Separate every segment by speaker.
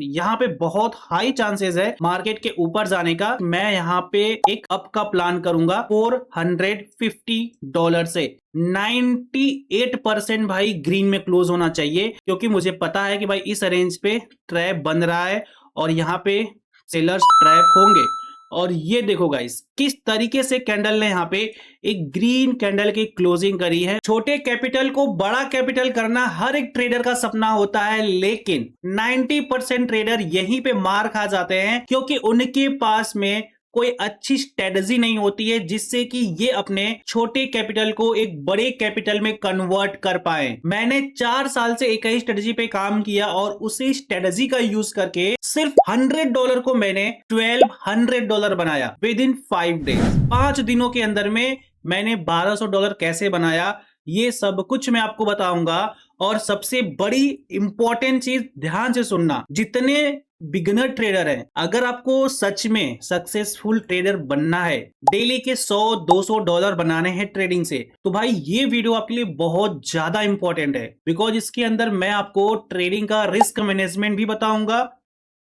Speaker 1: यहाँ पे बहुत हाई चांसेस है मार्केट के ऊपर जाने का। मैं यहाँ पे एक अप का प्लान करूंगा $450 से। 98% भाई ग्रीन में क्लोज होना चाहिए, क्योंकि मुझे पता है कि भाई इस रेंज पे ट्रैप बन रहा है और यहाँ पे सेलर्स ट्रैप होंगे। और ये देखो गाइस किस तरीके से कैंडल ने यहाँ पे एक ग्रीन कैंडल की क्लोजिंग करी है। छोटे कैपिटल को बड़ा कैपिटल करना हर एक ट्रेडर का सपना होता है, लेकिन 90% ट्रेडर यहीं पे मार खा जाते हैं, क्योंकि उनके पास में कोई अच्छी स्ट्रेटजी नहीं होती है जिससे कि ये अपने छोटे कैपिटल को एक बड़े कैपिटल में कन्वर्ट कर पाए। मैंने 4 साल से एक ही स्ट्रेटजी पे काम किया और उसी स्ट्रेटजी का यूज करके सिर्फ $100 को मैंने $1200 बनाया विद इन 5 डेज। 5 दिनों के अंदर में मैंने $1200 कैसे बनाया, ये सब कुछ मैं आपको बताऊंगा। और सबसे बड़ी इंपॉर्टेंट चीज ध्यान से सुनना, जितने बिगिनर ट्रेडर हैं, अगर आपको सच में सक्सेसफुल ट्रेडर बनना है, डेली के $100-200 बनाने हैं ट्रेडिंग से, तो भाई ये वीडियो आपके लिए बहुत ज्यादा इंपॉर्टेंट है। बिकॉज इसके अंदर मैं आपको ट्रेडिंग का रिस्क मैनेजमेंट भी बताऊंगा,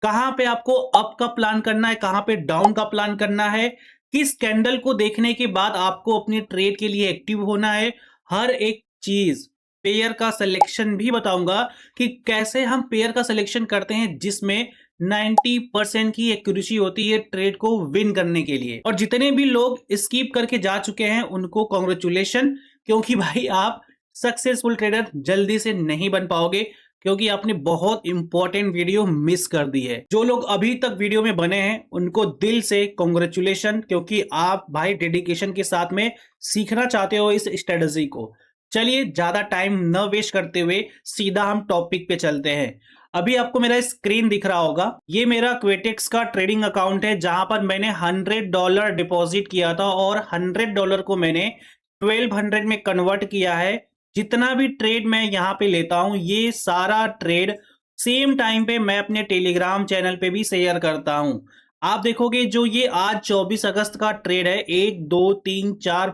Speaker 1: कहां पे आपको अप का प्लान करना है, कहां पे डाउन का प्लान करना है, किस कैंडल को देखने के बाद आपको अपनी ट्रेड के लिए एक्टिव होना है, हर एक चीज। पेयर का सिलेक्शन भी बताऊंगा कि कैसे हम पेयर का सिलेक्शन करते हैं जिसमें 90% की एक्यूरेसी होती है ट्रेड को विन करने के लिए। और जितने भी लोग स्किप करके जा चुके हैं उनको कॉन्ग्रेचुलेशन, क्योंकि भाई आप सक्सेसफुल ट्रेडर जल्दी से नहीं बन पाओगे, क्योंकि आपने बहुत इंपॉर्टेंट वीडियो मिस कर दी है। जो लोग अभी तक वीडियो में बने हैं उनको दिल से कॉन्ग्रेचुलेशन, क्योंकि आप भाई डेडिकेशन के साथ में सीखना चाहते हो इस स्ट्रेटजी को। चलिए ज्यादा टाइम न वेस्ट करते हुए सीधा हम टॉपिक पे चलते हैं। अभी आपको मेरा स्क्रीन दिख रहा होगा, ये मेरा क्वेटेक्स का ट्रेडिंग अकाउंट है जहां पर मैंने $100 डिपॉजिट किया था और $100 को मैंने 1200 में कन्वर्ट किया है। जितना भी ट्रेड मैं यहाँ पे लेता हूं ये सारा ट्रेड सेम टाइम पे मैं अपने टेलीग्राम चैनल पे भी शेयर करता हूं। आप देखोगे जो ये आज 24 अगस्त का ट्रेड है, 1 2 3 4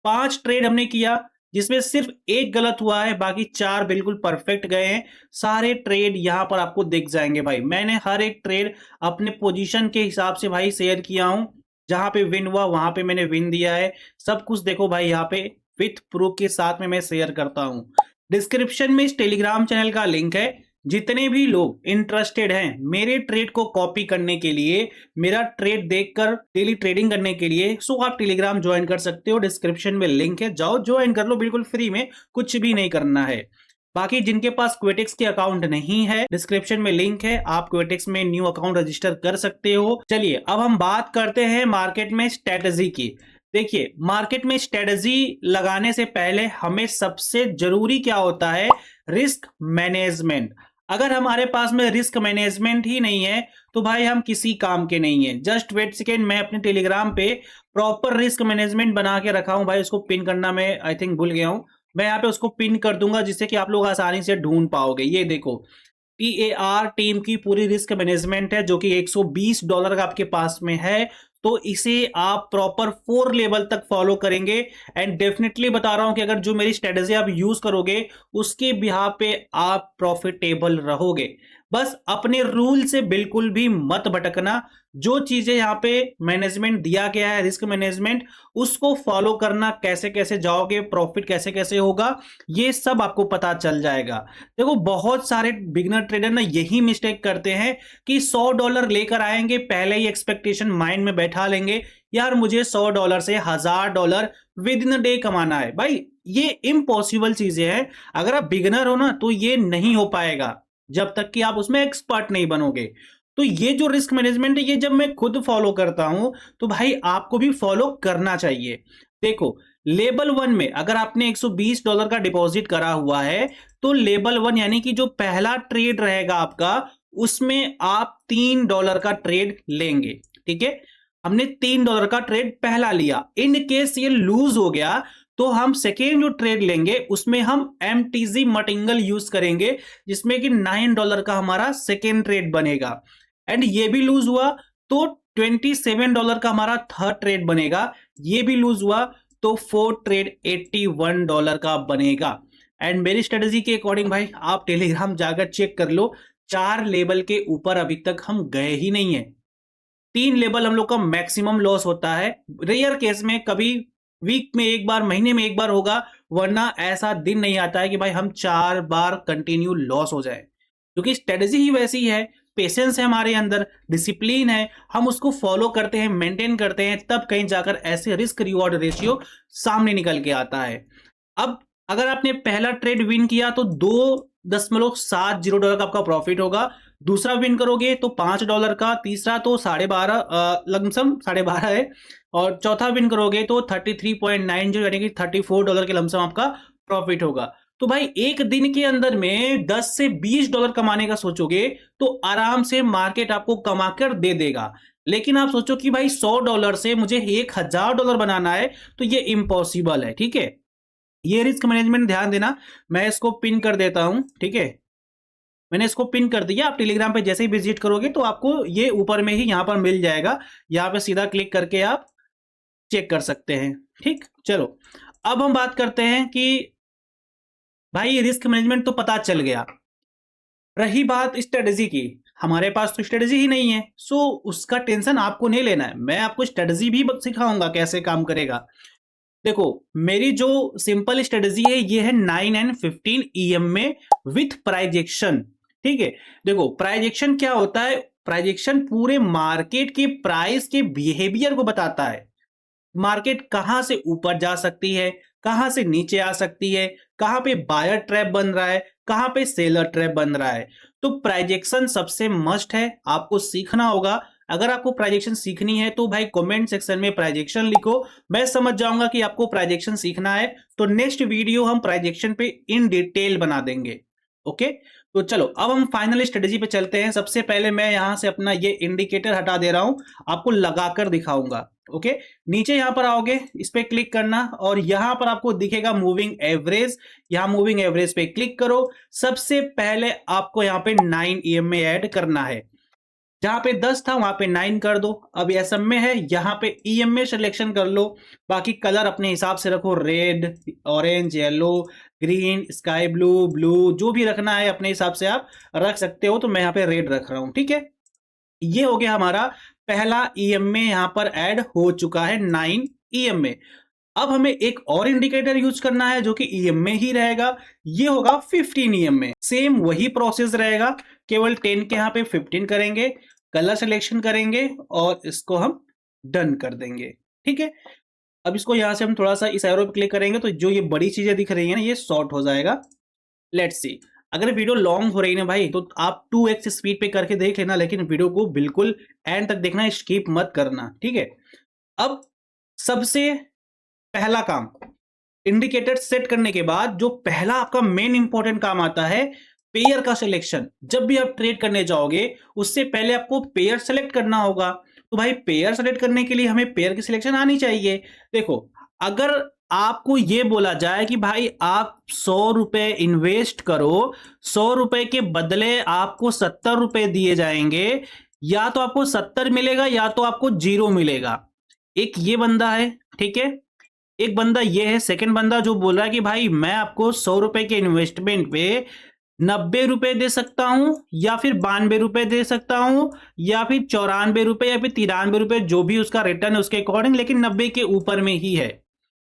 Speaker 1: 5 ट्रेड हमने किया, जिसमें सिर्फ एक गलत हुआ है, बाकी 4 बिल्कुल परफेक्ट गए हैं। सारे ट्रेड यहां पर आपको दिख जाएंगे भाई। मैंने हर एक ट्रेड अपने पोजीशन के हिसाब से भाई शेयर किया हूं, जहां पे विन हुआ वहां पे मैंने विन दिया है। सब कुछ देखो भाई यहाँ पे विथ प्रूफ के साथ में मैं शेयर करता हूं। डिस्क्रिप्शन में इस टेलीग्राम चैनल का लिंक है। जितने भी लोग इंटरेस्टेड हैं मेरे ट्रेड को कॉपी करने के लिए, मेरा ट्रेड देखकर डेली ट्रेडिंग करने के लिए, सो आप टेलीग्राम ज्वाइन कर सकते हो। डिस्क्रिप्शन में लिंक है, जाओ ज्वाइन कर लो बिल्कुल फ्री में, कुछ भी नहीं करना है। बाकी जिनके पास क्वेटेक्स के अकाउंट नहीं है, डिस्क्रिप्शन में लिंक है, आप क्वेटेक्स में न्यू अकाउंट रजिस्टर कर सकते हो। चलिए अब हम बात करते हैं मार्केट में स्ट्रेटजी की। देखिए मार्केट में स्ट्रेटजी लगाने से पहले हमें सबसे जरूरी क्या होता है, रिस्क मैनेजमेंट। अगर हमारे पास में रिस्क मैनेजमेंट ही नहीं है तो भाई हम किसी काम के नहीं है। जस्ट वेट सेकेंड, मैं अपने टेलीग्राम पे प्रॉपर रिस्क मैनेजमेंट बना के रखा हूं भाई, उसको पिन करना मैं आई थिंक भूल गया हूं। मैं यहाँ पे उसको पिन कर दूंगा जिससे कि आप लोग आसानी से ढूंढ पाओगे। ये देखो TAR टीम की पूरी रिस्क मैनेजमेंट है जो कि $120 का आपके पास में है। तो इसे आप प्रॉपर 4 लेवल तक फॉलो करेंगे एंड डेफिनेटली बता रहा हूं कि अगर जो मेरी स्ट्रेटजी आप यूज करोगे उसके बिहाफ पे आप प्रॉफिटेबल रहोगे। बस अपने रूल से बिल्कुल भी मत भटकना। जो चीजें यहाँ पे मैनेजमेंट दिया गया है रिस्क मैनेजमेंट, उसको फॉलो करना, कैसे कैसे जाओगे, प्रॉफिट कैसे कैसे होगा, ये सब आपको पता चल जाएगा। देखो बहुत सारे बिगिनर ट्रेडर ना यही मिस्टेक करते हैं कि $100 लेकर आएंगे, पहले ही एक्सपेक्टेशन माइंड में बैठा लेंगे, यार मुझे $100 से $1000 विद इन डे कमाना है। भाई ये इम्पॉसिबल चीजें हैं। अगर आप बिगिनर हो ना तो ये नहीं हो पाएगा जब तक कि आप उसमें एक्सपर्ट नहीं बनोगे। तो ये जो रिस्क मैनेजमेंट है ये जब मैं खुद फॉलो करता हूं तो भाई आपको भी फॉलो करना चाहिए। देखो लेवल 1 में अगर आपने $120 का डिपॉजिट करा हुआ है तो लेवल 1 यानी कि जो पहला ट्रेड रहेगा आपका, उसमें आप $3 का ट्रेड लेंगे। ठीक है, हमने $3 का ट्रेड पहला लिया। इन केस ये लूज हो गया तो हम सेकेंड जो ट्रेड लेंगे उसमें हम MTZ मटिंगल यूज करेंगे, जिसमें कि $9 का हमारा सेकेंड ट्रेड बनेगा। एंड ये भी लूज हुआ तो $27 का हमारा थर्ड ट्रेड बनेगा। ये भी लूज हुआ तो फोर्थ ट्रेड $81 का बनेगा। एंड मेरी स्ट्रेटजी के अकॉर्डिंग भाई आप टेलीग्राम जाकर चेक कर लो, 4 लेवल के ऊपर अभी तक हम गए ही नहीं है। 3 लेवल हम लोग का मैक्सिमम लॉस होता है। रेयर केस में कभी वीक में एक बार, महीने में एक बार होगा, वरना ऐसा दिन नहीं आता है कि भाई हम 4 बार कंटिन्यू लॉस हो जाए। क्योंकि स्ट्रेटजी ही वैसी है, पेशेंस है हमारे अंदर, डिसिप्लिन है, हम उसको फॉलो करते हैं, मेंटेन करते हैं, तब कहीं जाकर ऐसे रिस्क रिवॉर्ड रेशियो सामने निकल के आता है। अब अगर आपने पहला ट्रेड विन किया तो $2.70 का आपका प्रॉफिट होगा। दूसरा विन करोगे तो $5 का, तीसरा तो 12.5 लमसम 12.5 है, और चौथा विन करोगे तो 33.90 यानी कि $34 के लमसम आपका प्रॉफिट होगा। तो भाई एक दिन के अंदर में $10 से $20 कमाने का सोचोगे तो आराम से मार्केट आपको कमाकर दे देगा। लेकिन आप सोचो कि भाई $100 से मुझे $1000 बनाना है, तो ये इम्पॉसिबल है। ठीक है, ये रिस्क मैनेजमेंट ध्यान देना। मैं इसको पिन कर देता हूं, ठीक है, मैंने इसको पिन कर दिया। आप टेलीग्राम पे जैसे ही विजिट करोगे तो आपको ये ऊपर में ही यहां पर मिल जाएगा, यहां पे सीधा क्लिक करके आप चेक कर सकते हैं। ठीक, चलो अब हम बात करते हैं कि भाई रिस्क मैनेजमेंट तो पता चल गया, रही बात स्ट्रेटजी की। हमारे पास तो स्ट्रेटजी ही नहीं है, सो उसका टेंशन आपको नहीं लेना है। मैं आपको स्ट्रेटजी भी सिखाऊंगा कैसे काम करेगा। देखो, मेरी जो सिंपल स्ट्रेटजी है ये है 9 एंड 15 EM में विथ प्राइजेक्शन। ठीक है, देखो प्राइजेक्शन क्या होता है? प्राइजेक्शन पूरे मार्केट के प्राइस के बिहेवियर को बताता है। मार्केट कहां से ऊपर जा सकती है, कहां से नीचे आ सकती है, कहां पे बायर ट्रैप बन रहा है, कहां पे सेलर ट्रैप बन रहा है। तो प्राइजेक्शन सबसे मस्ट है, आपको सीखना होगा। अगर आपको प्राइजेक्शन सीखनी है तो भाई कमेंट सेक्शन में प्राइजेक्शन लिखो, मैं समझ जाऊंगा कि आपको प्राइजेक्शन सीखना है। तो नेक्स्ट वीडियो हम प्राइजेक्शन पे इन डिटेल बना देंगे। ओके, तो चलो अब हम फाइनल स्ट्रेटेजी पे चलते हैं। सबसे पहले मैं यहां से अपना ये इंडिकेटर हटा दे रहा हूं, आपको लगाकर दिखाऊंगा। ओके, नीचे यहां पर आओगे, इस पे क्लिक करना और यहां पर आपको दिखेगा मूविंग एवरेज। यहां मूविंग एवरेज पे क्लिक करो। सबसे पहले आपको यहां पे 9 EM में ऐड करना है। जहां पे 10 था वहां पे 9 कर दो। अब यह सब में है, यहां पे EM में सिलेक्शन कर लो। बाकी कलर अपने हिसाब से रखो, red, orange, yellow, green, sky blue, blue, जो भी रखना है अपने हिसाब से आप रख सकते हो। तो मैं यहाँ पे रेड रख रहा हूं। ठीक है, ये हो गया हमारा पहला EM में यहां पर ऐड हो चुका है 9 EM में। अब हमें एक और इंडिकेटर यूज करना है जो कि EM में ही रहेगा, ये होगा 15 EM में। सेम वही प्रोसेस रहेगा, केवल 10 के यहां पे 15 करेंगे, कलर सिलेक्शन करेंगे और इसको हम डन कर देंगे। ठीक है, अब इसको यहां से हम थोड़ा सा इस एरो पे क्लिक करेंगे तो जो ये बड़ी चीजें दिख रही है ना, ये शॉर्ट हो जाएगा। लेट्स सी, अगर वीडियो लॉन्ग हो रही है ना भाई, तो आप 2x स्पीड पे करके देख लेना, लेकिन वीडियो को बिल्कुल एंड तक देखना, स्किप मत करना। ठीक है, अब सबसे पहला काम, इंडिकेटर सेट करने के बाद जो पहला आपका मेन इंपॉर्टेंट काम आता है, पेयर का सिलेक्शन। जब भी आप ट्रेड करने जाओगे उससे पहले आपको पेयर सेलेक्ट करना होगा। तो भाई पेयर सेलेक्ट करने के लिए हमें पेयर की सिलेक्शन आनी चाहिए। देखो, अगर आपको यह बोला जाए कि भाई आप ₹100 इन्वेस्ट करो, ₹100 के बदले आपको ₹70 दिए जाएंगे, या तो आपको 70 मिलेगा या तो आपको 0 मिलेगा। एक ये बंदा है, ठीक है, एक बंदा ये है, सेकंड बंदा जो बोल रहा है कि भाई मैं आपको ₹100 के इन्वेस्टमेंट पे ₹90 दे सकता हूं, या फिर ₹92 दे सकता हूं, या फिर ₹94 या फिर ₹93, जो भी उसका रिटर्न है उसके अकॉर्डिंग, लेकिन 90 के ऊपर में ही है।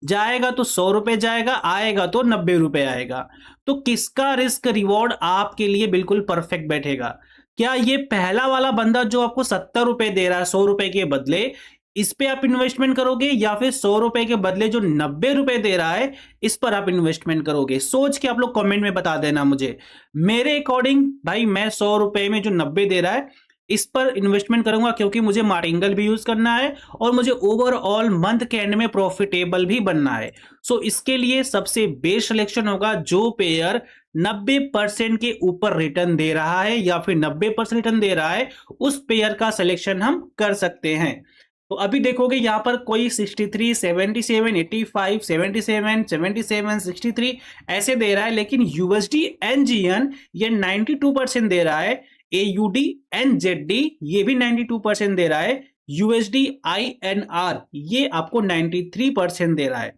Speaker 1: जाएगा तो ₹100 जाएगा, आएगा तो ₹90 आएगा। तो किसका रिस्क रिवॉर्ड आपके लिए बिल्कुल परफेक्ट बैठेगा? क्या ये पहला वाला बंदा जो आपको ₹70 दे रहा है ₹100 के बदले, इस पे आप इन्वेस्टमेंट करोगे, या फिर ₹100 के बदले जो ₹90 दे रहा है इस पर आप इन्वेस्टमेंट करोगे? सोच के आप लोग कमेंट में बता देना मुझे। मेरे अकॉर्डिंग भाई मैं ₹100 में जो 90 दे रहा है इस पर इन्वेस्टमेंट करूंगा, क्योंकि मुझे मार्टिंगल भी यूज करना है और मुझे ओवरऑल मंथ के एंड में प्रॉफिटेबल भी बनना है। सो इसके लिए सबसे बेस्ट सिलेक्शन होगा जो पेयर 90% के ऊपर रिटर्न दे रहा है या फिर 90% रिटर्न दे रहा है, उस पेयर का सिलेक्शन हम कर सकते हैं। तो अभी देखोगे यहां पर कोई 63, 77, 85, 77, 77, 63 ऐसे दे रहा है, लेकिन यूएसडी एनजीएन ये 92% दे रहा है। एयूडी एनजेडी ये भी 92% दे रहा है। यूएसडी आईएनआर ये आपको 93% दे रहा है।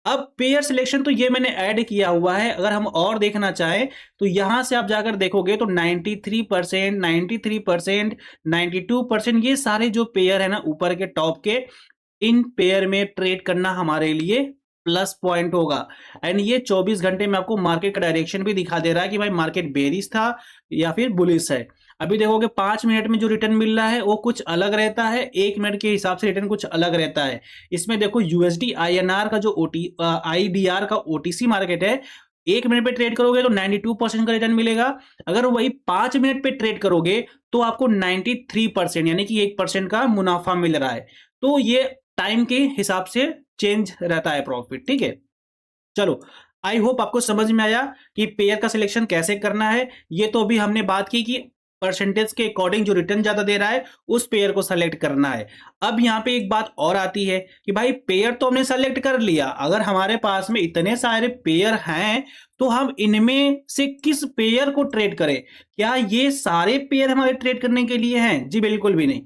Speaker 1: अब पेयर सिलेक्शन तो ये मैंने ऐड किया हुआ है। अगर हम और देखना चाहें तो यहां से आप जाकर देखोगे तो 93%, 93%, 92% ये सारे जो पेयर है ना ऊपर के टॉप के, इन पेयर में ट्रेड करना हमारे लिए प्लस पॉइंट होगा। एंड ये 24 घंटे में आपको मार्केट का डायरेक्शन भी दिखा दे रहा है कि भाई मार्केट बेरिश था या फिर बुलिश है। अभी देखोगे 5 मिनट में जो रिटर्न मिल रहा है वो कुछ अलग रहता है, 1 मिनट के हिसाब से रिटर्न कुछ अलग रहता है। इसमें देखो यूएसडी आईएनआर का जो आईडीआर का ओटीसी मार्केट है, 1 मिनट पे ट्रेड करोगे तो 92% का रिटर्न मिलेगा। अगर वही 5 मिनट पे ट्रेड करोगे तो आपको 93% यानी कि 1% का मुनाफा मिल रहा है। तो ये टाइम के हिसाब से चेंज रहता है प्रॉफिट, ठीक है। चलो, आई होप आपको समझ में आया कि पेयर का सिलेक्शन कैसे करना है। ये तो अभी हमने बात की कि परसेंटेज के अकॉर्डिंग जो रिटर्न ज्यादा दे रहा है उस पेयर को सेलेक्ट करना है। अब यहाँ पे एक बात और आती है कि भाई पेयर तो हमने सेलेक्ट कर लिया, अगर हमारे पास में इतने सारे पेयर हैं तो हम इनमें से किस पेयर को ट्रेड करें? क्या ये सारे पेयर हमारे ट्रेड करने के लिए हैं? जी बिल्कुल भी नहीं।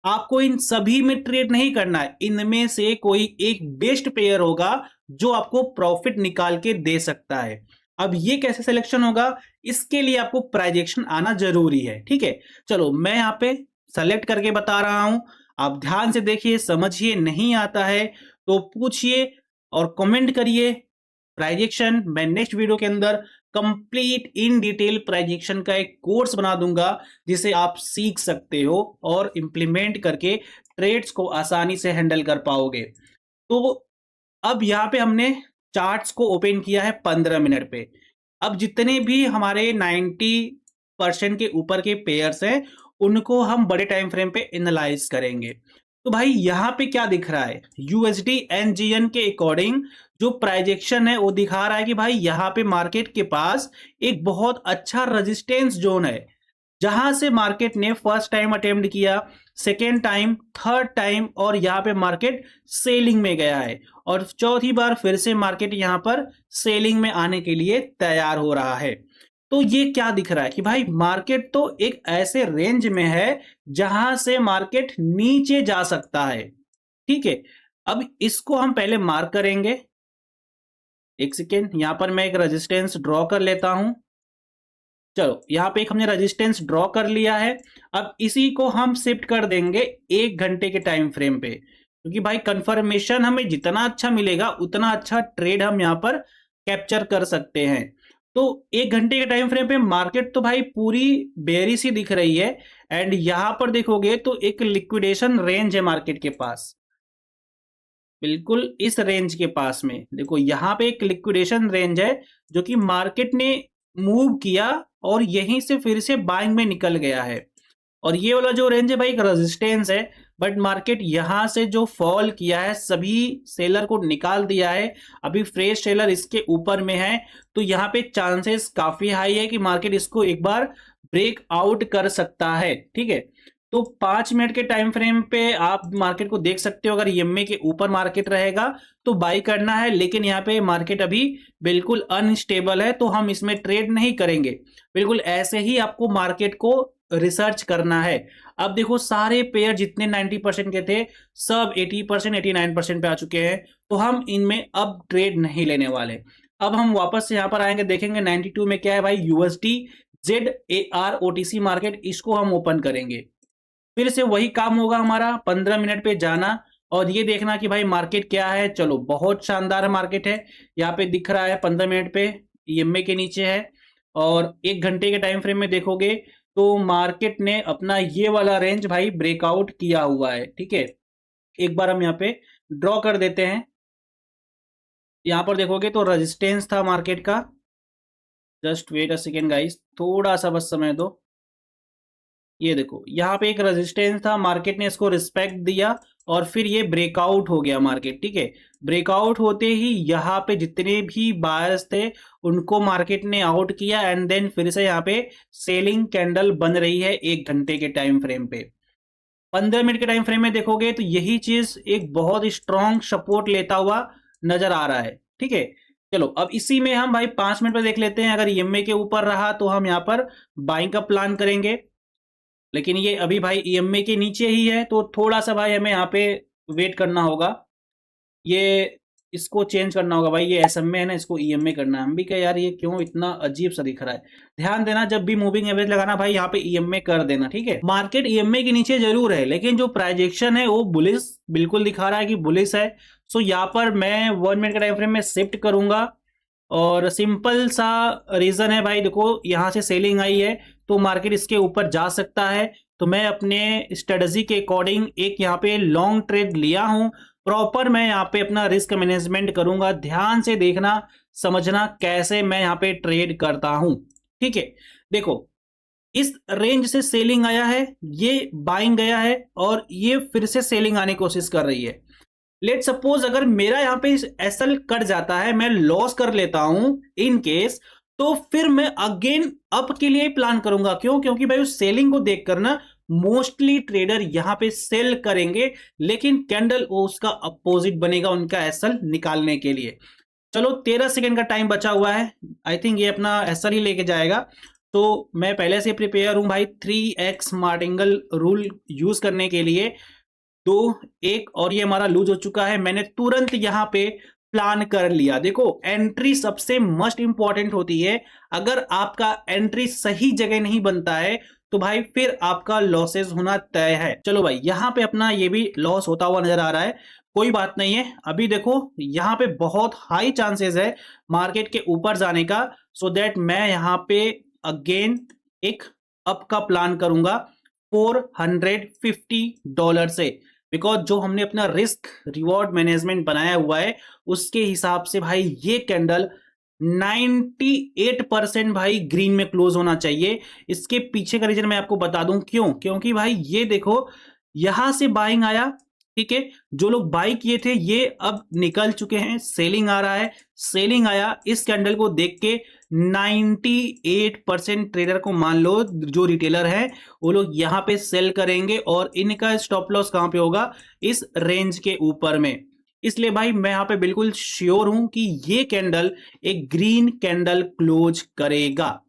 Speaker 1: आपको इन सभी में ट्रेड नहीं करना है, इनमें से कोई एक बेस्ट पेयर होगा जो आपको प्रॉफिट निकाल के दे सकता है। अब ये कैसे सिलेक्शन होगा, इसके लिए आपको प्राइजेक्शन आना जरूरी है, ठीक है। चलो मैं यहाँ पे सेलेक्ट करके बता रहा हूं, आप ध्यान से देखिए, समझिए, नहीं आता है तो पूछिए और कमेंट करिए। प्राइजेक्शन मैं नेक्स्ट वीडियो के अंदर कंप्लीट इन डिटेल प्राइजेक्शन का एक कोर्स बना दूंगा जिसे आप सीख सकते हो और इंप्लीमेंट करके ट्रेड्स को आसानी से हैंडल कर पाओगे। तो अब यहाँ पे हमने चार्ट्स को ओपन किया है 15 मिनट पे। अब जितने भी हमारे 90% के ऊपर के पेयर्स हैं उनको हम बड़े टाइम फ्रेम पे एनालाइज करेंगे। तो भाई यहाँ पे क्या दिख रहा है, यूएसडी एनजीएन के अकॉर्डिंग जो प्राइजेक्शन है वो दिखा रहा है कि भाई यहाँ पे मार्केट के पास एक बहुत अच्छा रेजिस्टेंस जोन है, जहां से मार्केट ने फर्स्ट टाइम अटेम्प्ट किया, सेकेंड टाइम, थर्ड टाइम और यहां पे मार्केट सेलिंग में गया है और चौथी बार फिर से मार्केट यहां पर सेलिंग में आने के लिए तैयार हो रहा है। तो ये क्या दिख रहा है कि भाई मार्केट तो एक ऐसे रेंज में है जहां से मार्केट नीचे जा सकता है, ठीक है। अब इसको हम पहले मार्क करेंगे। एक सेकेंड, यहां पर मैं एक रेजिस्टेंस ड्रॉ कर लेता हूं। चलो यहाँ पे एक हमने रेजिस्टेंस ड्रॉ कर लिया है। अब इसी को हम शिफ्ट कर देंगे 1 घंटे के टाइम फ्रेम पे, क्योंकि भाई कंफर्मेशन हमें जितना अच्छा मिलेगा उतना अच्छा ट्रेड हम यहाँ पर कैप्चर कर सकते हैं। तो 1 घंटे के टाइम फ्रेम पे मार्केट तो भाई पूरी बेरिश ही दिख रही है। एंड यहां पर देखोगे तो एक लिक्विडेशन रेंज है मार्केट के पास, बिल्कुल इस रेंज के पास में देखो, यहां पे एक लिक्विडेशन रेंज है जो कि मार्केट ने मूव किया और यहीं से फिर से बाइंग में निकल गया है। और ये वाला जो रेंज है भाई एक रेजिस्टेंस है, बट मार्केट यहां से जो फॉल किया है सभी सेलर को निकाल दिया है, अभी फ्रेश सेलर इसके ऊपर में है। तो यहाँ पे चांसेस काफी हाई है कि मार्केट इसको एक बार ब्रेक आउट कर सकता है, ठीक है। तो 5 मिनट के टाइम फ्रेम पे आप मार्केट को देख सकते हो, अगर ईएमए के ऊपर मार्केट रहेगा तो बाई करना है, लेकिन यहाँ पे मार्केट अभी बिल्कुल अनस्टेबल है तो हम इसमें ट्रेड नहीं करेंगे। बिल्कुल ऐसे ही आपको मार्केट को रिसर्च करना है। अब देखो सारे पेयर जितने 90% के थे सब 80%, 89% पे आ चुके हैं, तो हम इनमें अब ट्रेड नहीं लेने वाले। अब हम वापस से यहाँ पर आएंगे, देखेंगे 92 में क्या है भाई, यूएसडी ZAR ओटीसी मार्केट, इसको हम ओपन करेंगे। फिर से वही काम होगा हमारा, 15 मिनट पे जाना और ये देखना कि भाई मार्केट क्या है। चलो बहुत शानदार मार्केट है, यहाँ पे दिख रहा है 15 मिनट पे ईएमए के नीचे है। और 1 घंटे के टाइम फ्रेम में देखोगे तो मार्केट ने अपना ये वाला रेंज भाई ब्रेकआउट किया हुआ है, ठीक है। एक बार हम यहाँ पे ड्रॉ कर देते हैं। यहाँ पर देखोगे तो रेजिस्टेंस था मार्केट का, just wait a second guys, थोड़ा सा बस समय दो। ये देखो यहाँ पे एक रेजिस्टेंस था, मार्केट ने इसको रिस्पेक्ट दिया और फिर ये ब्रेकआउट हो गया मार्केट, ठीक है। ब्रेकआउट होते ही यहाँ पे जितने भी बायर्स थे उनको मार्केट ने आउट किया एंड देन फिर से यहाँ पे सेलिंग कैंडल बन रही है 1 घंटे के टाइम फ्रेम पे। 15 मिनट के टाइम फ्रेम में देखोगे तो यही चीज एक बहुत स्ट्रॉन्ग सपोर्ट लेता हुआ नजर आ रहा है, ठीक है। चलो अब इसी में हम भाई 5 मिनट पे देख लेते हैं, अगर ईएमए के ऊपर रहा तो हम यहाँ पर बाइंग का प्लान करेंगे, लेकिन ये अभी भाई ईएमए के नीचे ही है तो थोड़ा सा भाई हमें यहाँ पे वेट करना होगा। ये इसको चेंज करना होगा भाई, ये एसएमए है ना, इसको ईएमए करना है। हम भी क्या यार ये क्यों इतना अजीब सा दिख रहा है। ध्यान देना जब भी मूविंग एवरेज लगाना भाई यहाँ पे ईएमए कर देना, ठीक है। मार्केट ईएमए के नीचे जरूर है, लेकिन जो प्राइजेक्शन है वो बुलिश बिल्कुल दिखा रहा है कि बुलिश है। सो यहाँ पर मैं 1 मिनट का टाइम फ्रेम में शिफ्ट करूंगा और सिंपल सा रीजन है भाई, देखो यहाँ से सेलिंग आई है तो मार्केट इसके ऊपर जा सकता है। तो मैं अपने स्ट्रेटजी के अकॉर्डिंग एक यहाँ पे लॉन्ग ट्रेड लिया हूं। प्रॉपर मैं यहाँ पे अपना रिस्क मैनेजमेंट करूंगा। ध्यान से देखना समझना कैसे मैं यहाँ पे ट्रेड करता हूं, ठीक है। देखो इस रेंज से सेलिंग आया है, ये बाइंग गया है और ये फिर से सेलिंग आने की कोशिश कर रही है। लेट सपोज अगर मेरा यहां पे एसएल कट जाता है, मैं लॉस कर लेता हूं इन केस, तो फिर मैं अगेन अप के लिए प्लान करूंगा। क्यों? क्योंकि भाई उस सेलिंग को देखकर ना मोस्टली ट्रेडर यहां पे सेल करेंगे, लेकिन कैंडल वो उसका अपोजिट बनेगा उनका एसएल निकालने के लिए। चलो 13 सेकंड का टाइम बचा हुआ है, आई थिंक ये अपना एसएल ही लेके जाएगा। तो मैं पहले से प्रिपेयर हूं भाई 3x मार्टिंगल रूल यूज करने के लिए। 2 1 और ये हमारा लूज हो चुका है। मैंने तुरंत यहां पे प्लान कर लिया। देखो एंट्री सबसे मस्ट इंपॉर्टेंट होती है। अगर आपका एंट्री सही जगह नहीं बनता है तो भाई फिर आपका लॉसेस होना तय है। चलो भाई यहां पे अपना ये भी लॉस होता हुआ नजर आ रहा है, कोई बात नहीं है। अभी देखो यहां पे बहुत हाई चांसेस है मार्केट के ऊपर जाने का। सो दैट मैं यहां पे अगेन एक अप का प्लान करूंगा $450 से। बिकॉज जो हमने अपना रिस्क रिवॉर्ड मैनेजमेंट बनाया हुआ है उसके हिसाब से भाई ये कैंडल 98% भाई ग्रीन में क्लोज होना चाहिए। इसके पीछे का रीजन मैं आपको बता दूं क्यों। क्योंकि भाई ये देखो यहां से बाइंग आया, ठीक है। जो लोग बाई किए थे ये अब निकल चुके हैं, सेलिंग आ रहा है। सेलिंग आया इस कैंडल को देख के 98% ट्रेडर को मान लो जो रिटेलर है वो लोग यहां पे सेल करेंगे और इनका स्टॉप लॉस कहां पे होगा? इस रेंज के ऊपर में। इसलिए भाई मैं यहां पे बिल्कुल श्योर हूं कि ये कैंडल एक ग्रीन कैंडल क्लोज करेगा,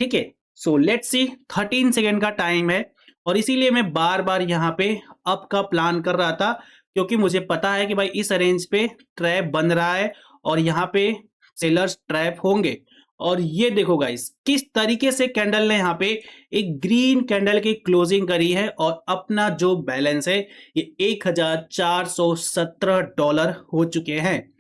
Speaker 1: ठीक है। सो लेट्स सी 13 सेकेंड का टाइम है और इसीलिए मैं बार बार यहां पे अप का प्लान कर रहा था, क्योंकि मुझे पता है कि भाई इस रेंज पे ट्रैप बन रहा है और यहां पे सेलर्स ट्रैप होंगे। और ये देखो गाइस किस तरीके से कैंडल ने यहां पे एक ग्रीन कैंडल की क्लोजिंग करी है और अपना जो बैलेंस है ये $1417 हो चुके हैं।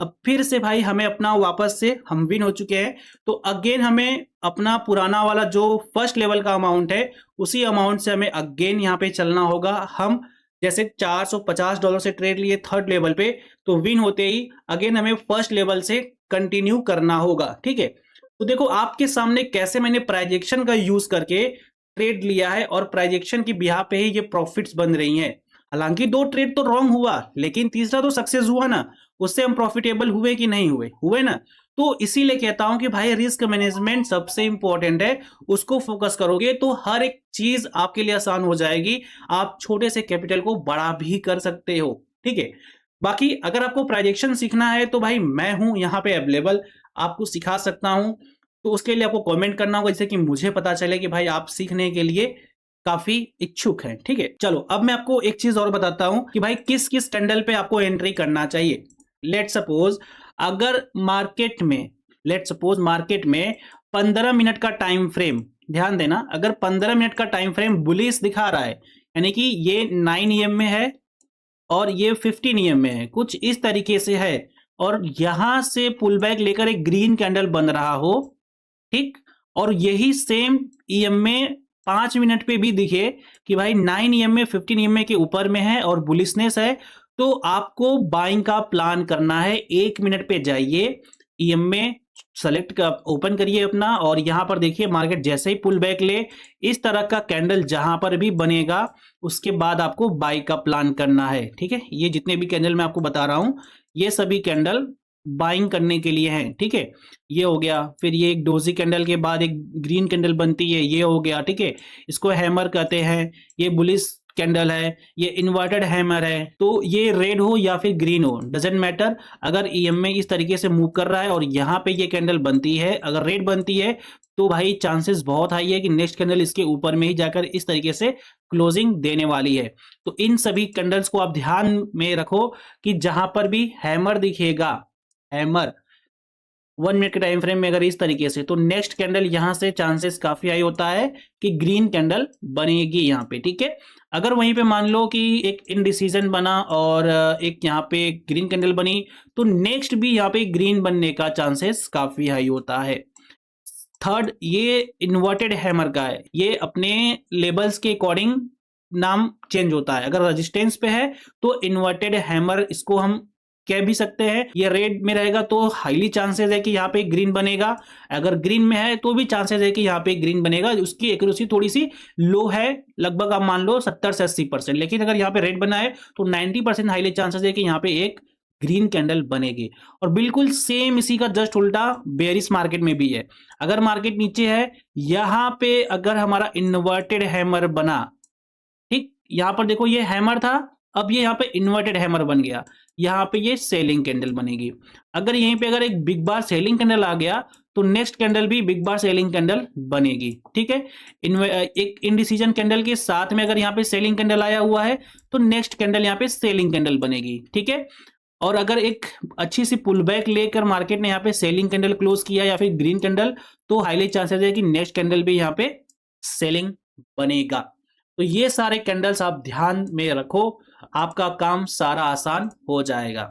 Speaker 1: अब फिर से भाई हमें अपना वापस से हम विन हो चुके हैं। तो अगेन हमें अपना पुराना वाला जो फर्स्ट लेवल का अमाउंट है उसी अमाउंट से हमें अगेन यहाँ पे चलना होगा। हम जैसे $450 से ट्रेड लिए थर्ड लेवल पे, तो विन होते ही अगेन हमें फर्स्ट लेवल से कंटिन्यू करना होगा, ठीक है। तो देखो आपके सामने कैसे मैंने प्राइजेक्शन का यूज करके ट्रेड लिया है और प्राइजेक्शन की बिहार पे ही ये प्रॉफिट्स बन रही हैं। हालांकि 2 ट्रेड तो रॉन्ग हुआ लेकिन तीसरा तो सक्सेस हुआ ना, उससे हम प्रॉफिटेबल हुए कि नहीं हुए? हुए ना। तो इसीलिए कहता हूं कि भाई रिस्क मैनेजमेंट सबसे इंपॉर्टेंट है, उसको फोकस करोगे तो हर एक चीज आपके लिए आसान हो जाएगी। आप छोटे से कैपिटल को बड़ा भी कर सकते हो, ठीक है। बाकी अगर आपको प्रोजेक्शन सीखना है तो भाई मैं हूं यहाँ पे अवेलेबल, आपको सिखा सकता हूं। तो उसके लिए आपको कमेंट करना होगा जिससे कि मुझे पता चले कि भाई आप सीखने के लिए काफी इच्छुक हैं, ठीक है। चलो अब मैं आपको एक चीज और बताता हूं कि भाई किस किस कैंडल पे आपको एंट्री करना चाहिए। लेट सपोज अगर मार्केट में 15 मिनट का टाइम फ्रेम, ध्यान देना, अगर 15 मिनट का टाइम फ्रेम बुलिश दिखा रहा है, यानी कि ये 9 EM में है और ये 15 EM में है, कुछ इस तरीके से है, और यहां से पुल बैक लेकर एक ग्रीन कैंडल बन रहा हो, ठीक, और यही सेम EM में 5 मिनट पे भी दिखे कि भाई 9 EM में 15 EM के ऊपर में है और बुलिशनेस है, तो आपको बाइंग का प्लान करना है। 1 मिनट पे जाइए, EM में सेलेक्ट का ओपन करिए अपना, और यहां पर देखिए मार्केट जैसे ही पुल बैक ले इस तरह का कैंडल जहां पर भी बनेगा उसके बाद आपको बाई का प्लान करना है, ठीक है। ये जितने भी कैंडल मैं आपको बता रहा हूं ये सभी कैंडल बाइंग करने के लिए हैं, ठीक है। ये हो गया, फिर ये एक डोजी कैंडल के बाद एक ग्रीन कैंडल बनती है, ये हो गया, ठीक है। इसको हैमर कहते हैं। ये बुलिश कैंडल है, ये इन्वर्टेड हैमर है। तो ये रेड हो या फिर ग्रीन हो डजेंट मैटर, अगर EM में इस तरीके से मूव कर रहा है और यहाँ पे ये कैंडल बनती है, अगर रेड बनती है तो भाई चांसेस बहुत हाई है कि नेक्स्ट कैंडल इसके ऊपर में ही जाकर इस तरीके से क्लोजिंग देने वाली है। तो इन सभी कैंडल्स को आप ध्यान में रखो कि जहां पर भी हैमर दिखेगा, हैमर 1 मिनट के टाइम फ्रेम में अगर इस तरीके से, तो नेक्स्ट कैंडल यहां से चांसेस काफी हाई होता है कि ग्रीन कैंडल बनेगी यहां पे, ठीक है। अगर वहीं पे मान लो कि एक इनडिसीजन बना और एक यहाँ पे ग्रीन कैंडल बनी, तो नेक्स्ट भी यहाँ पे ग्रीन बनने का चांसेस काफी हाई होता है। थर्ड, ये इन्वर्टेड हैमर का है, ये अपने लेबल्स के अकॉर्डिंग नाम चेंज होता है। अगर रेजिस्टेंस पे है तो इन्वर्टेड हैमर इसको हम कह भी सकते हैं। ये रेड में रहेगा तो हाईली चांसेस है कि यहाँ पे ग्रीन बनेगा, अगर ग्रीन में है तो भी चांसेस है कि यहाँ पे ग्रीन बनेगा। उसकी एक्यूरेसी थोड़ी सी लो है, लगभग आप मान लो 70 से 80%, लेकिन अगर यहाँ पे रेड बना है तो 90% हाईली चांसेस है कि यहाँ पे एक ग्रीन कैंडल बनेगी। और बिल्कुल सेम इसी का जस्ट उल्टा बेयरिश मार्केट में भी है। अगर मार्केट नीचे है, यहां पे अगर हमारा इन्वर्टेड हैमर बना, ठीक, यहां पर देखो ये हैमर था, अब ये यहां पे इन्वर्टेड हैमर बन गया, यहां पे ये सेलिंग कैंडल बनेगी। अगर यहीं पे अगर एक बिग बार सेलिंग कैंडल आ गया तो नेक्स्ट कैंडल भी बिग बार सेलिंग कैंडल बनेगी, ठीक है। एक इनडिसीजन कैंडल के साथ में अगर यहाँ पे सेलिंग कैंडल आया हुआ है तो नेक्स्ट कैंडल यहाँ पे सेलिंग कैंडल बनेगी, ठीक है। और अगर एक अच्छी सी पुल बैक लेकर मार्केट ने यहाँ पे सेलिंग कैंडल क्लोज किया या फिर ग्रीन कैंडल, तो हाईली चांसेस है कि नेक्स्ट कैंडल भी यहाँ पे सेलिंग बनेगा। तो ये सारे कैंडल्स आप ध्यान में रखो, आपका काम सारा आसान हो जाएगा,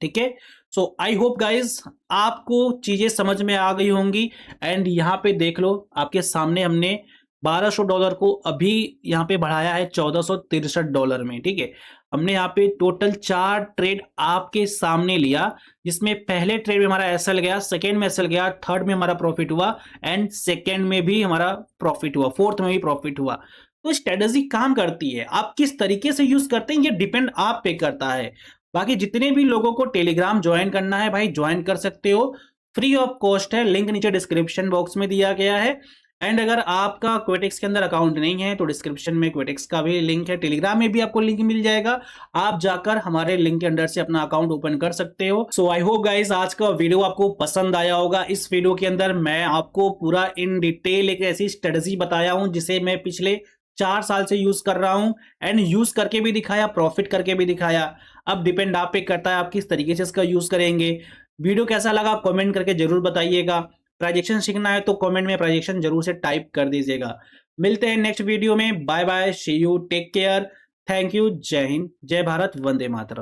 Speaker 1: ठीक है। सो आई होप गाइज आपको चीजें समझ में आ गई होंगी। एंड यहाँ पे देख लो, आपके सामने हमने $1200 को अभी यहाँ पे बढ़ाया है $1463 में, ठीक है। हमने यहाँ पे टोटल 4 ट्रेड आपके सामने लिया, जिसमें पहले ट्रेड में हमारा एसएल गया, सेकेंड में एसएल गया, थर्ड में हमारा प्रॉफिट हुआ, एंड सेकेंड में भी हमारा प्रॉफिट हुआ, फोर्थ में भी प्रॉफिट हुआ। तो स्ट्रेटेजी काम करती है, आप किस तरीके से यूज करते हैं ये डिपेंड आप पे करता है। बाकी जितने भी लोगों को टेलीग्राम ज्वाइन करना है भाई ज्वाइन कर सकते हो, फ्री ऑफ कॉस्ट है, लिंक नीचे डिस्क्रिप्शन बॉक्स में दिया गया है। एंड अगर आपका क्वेटेक्स के अंदर अकाउंट नहीं है तो डिस्क्रिप्शन में क्वेटेक्स का भी लिंक है, टेलीग्राम में भी आपको लिंक मिल जाएगा, आप जाकर हमारे लिंक के अंदर से अपना अकाउंट ओपन कर सकते हो। सो आई होप गाइस आज का वीडियो आपको पसंद आया होगा। इस वीडियो के अंदर मैं आपको पूरा इन डिटेल एक ऐसी स्ट्रेटजी बताया हूं जिसे मैं पिछले 4 साल से यूज कर रहा हूं, एंड यूज करके भी दिखाया, प्रॉफिट करके भी दिखाया। अब डिपेंड आप पे करता है आप किस तरीके से इसका यूज करेंगे। वीडियो कैसा लगा कमेंट करके जरूर बताइएगा। प्राइजेक्शन सीखना है तो कमेंट में प्राइजेक्शन जरूर से टाइप कर दीजिएगा। मिलते हैं नेक्स्ट वीडियो में, bye bye, see you, take care, thank you, जय हिंद, जय भारत, वंदे मातरम।